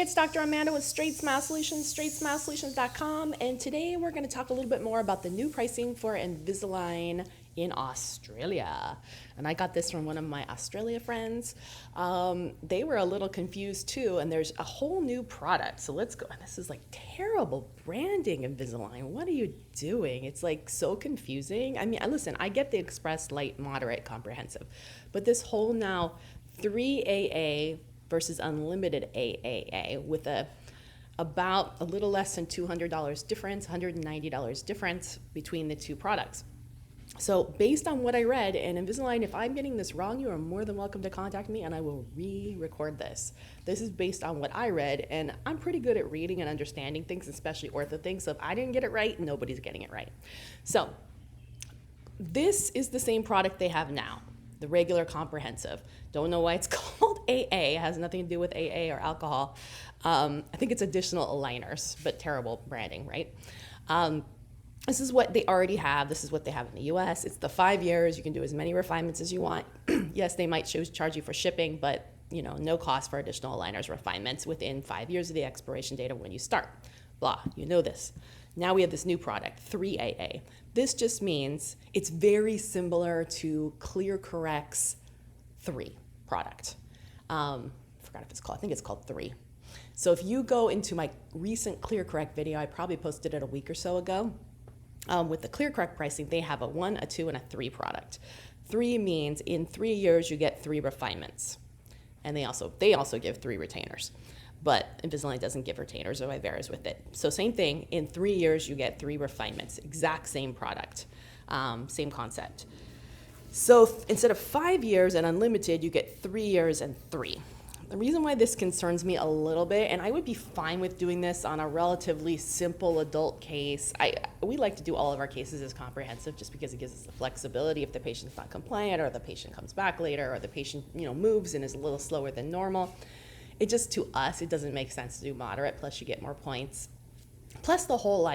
It's Dr. Amanda with Straightsmile Solutions, straightsmilesolutions.com, and today we're going to talk a little bit more about the new pricing for Invisalign in Australia. And I got this from one of my Australia friends. They were a little confused too, and there's a whole new product. So let's go. And this is like terrible branding, Invisalign. What are you doing? It's like so confusing. I mean, listen, I get the Express, Light, Moderate, Comprehensive, but this whole now 3AA versus unlimited AAA with about a little less than $200 difference, $190 difference between the two products. So based on what I read, and Invisalign, if I'm getting this wrong, you are more than welcome to contact me and I will re-record this. This is based on what I read, and I'm pretty good at reading and understanding things, especially ortho things. So if I didn't get it right, nobody's getting it right. So this is the same product they have now, the regular comprehensive. Don't know why it's called AA. It has nothing to do with AA or alcohol. I think it's additional aligners, but terrible branding, right? This is what they already have. This is what they have in the US. It's the 5 years. You can do as many refinements as you want. Yes, they might charge you for shipping, but no cost for additional aligners refinements within 5 years of the expiration date of when you start. Blah, you know this. Now we have this new product, 3AA. This just means it's very similar to ClearCorrect's 3 product. Forgot if it's called, I think it's called 3. So if you go into my recent ClearCorrect video, I probably posted it a week or so ago. With the ClearCorrect pricing, they have a 1, a 2, and a 3 product. 3 means in 3 years you get 3 refinements. And they also give 3 retainers. But Invisalign doesn't give retainers, or Vivera's with it. So same thing, in 3 years you get 3 refinements, exact same product, same concept. So instead of 5 years and unlimited, you get 3 years and 3. The reason why this concerns me a little bit, and I would be fine with doing this on a relatively simple adult case. We like to do all of our cases as comprehensive just because it gives us the flexibility if the patient's not compliant, or the patient comes back later, or the patient moves and is a little slower than normal. It just, to us, it doesn't make sense to do moderate, plus you get more points. Plus the whole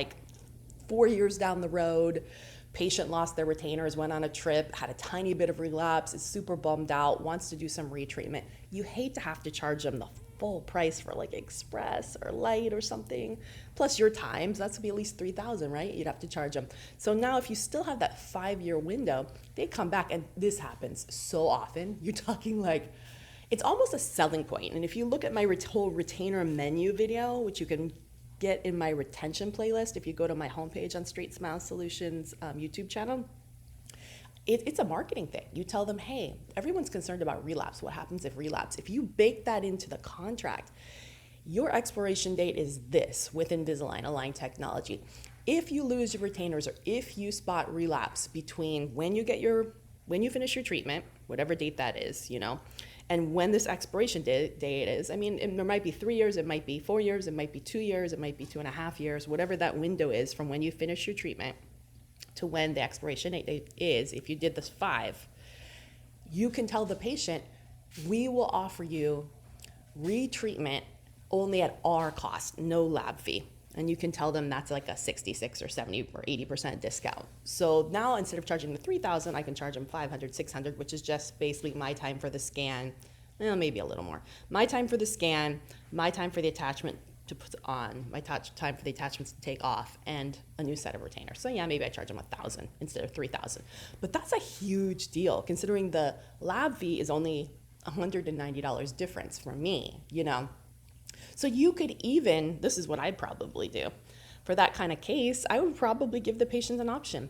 4 years down the road, patient lost their retainers, went on a trip, had a tiny bit of relapse, is super bummed out, wants to do some retreatment. You hate to have to charge them the full price for Express or Light or something. Plus your time, so that's gonna be at least $3,000, right? You'd have to charge them. So now if you still have that 5-year window, they come back, and this happens so often. You're talking it's almost a selling point. And if you look at my whole retainer menu video, which you can get in my retention playlist, if you go to my homepage on Straightsmile Solutions YouTube channel, it's a marketing thing. You tell them, hey, everyone's concerned about relapse. What happens if relapse? If you bake that into the contract, your expiration date is this with Invisalign Align technology. If you lose your retainers, or if you spot relapse between when you finish your treatment, whatever date that is, and when this expiration date is, there might be 3 years, it might be 4 years, it might be 2 years, it might be 2.5 years, whatever that window is from when you finish your treatment to when the expiration date is. If you did this 5, you can tell the patient, we will offer you retreatment only at our cost, no lab fee. And you can tell them that's like a 66 or 70 or 80% discount. So now instead of charging them $3,000, I can charge them $500, $600, which is just basically my time for the scan, maybe a little more. My time for the scan, my time for the attachment to put on, my time for the attachments to take off, and a new set of retainers. So yeah, maybe I charge them $1,000 instead of $3,000. But that's a huge deal considering the lab fee is only $190 difference for me, So you could even, this is what I'd probably do. For that kind of case, I would probably give the patient an option.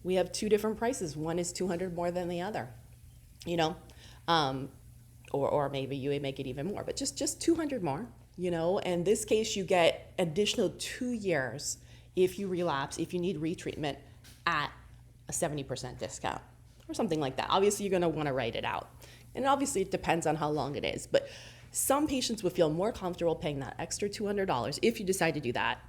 We have 2 different prices. One is $200 more than the other, or maybe you would make it even more, but just $200 more, In this case, you get additional 2 years if you relapse, if you need retreatment at a 70% discount or something like that. Obviously, you're going to want to write it out. And obviously, it depends on how long it is, but some patients would feel more comfortable paying that extra $200 if you decide to do that,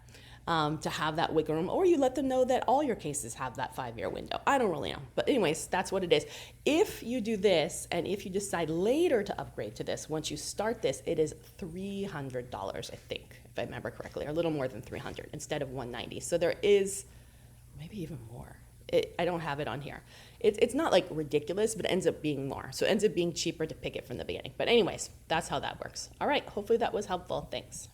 to have that wiggle room, or you let them know that all your cases have that 5-year window. I don't really know. But anyways, that's what it is. If you do this, and if you decide later to upgrade to this, once you start this, it is $300, I think, if I remember correctly, or a little more than $300 instead of $190. So there is maybe even more. I don't have it on here. It's not like ridiculous, but it ends up being more. So it ends up being cheaper to pick it from the beginning. But anyways, that's how that works. All right, hopefully that was helpful. Thanks.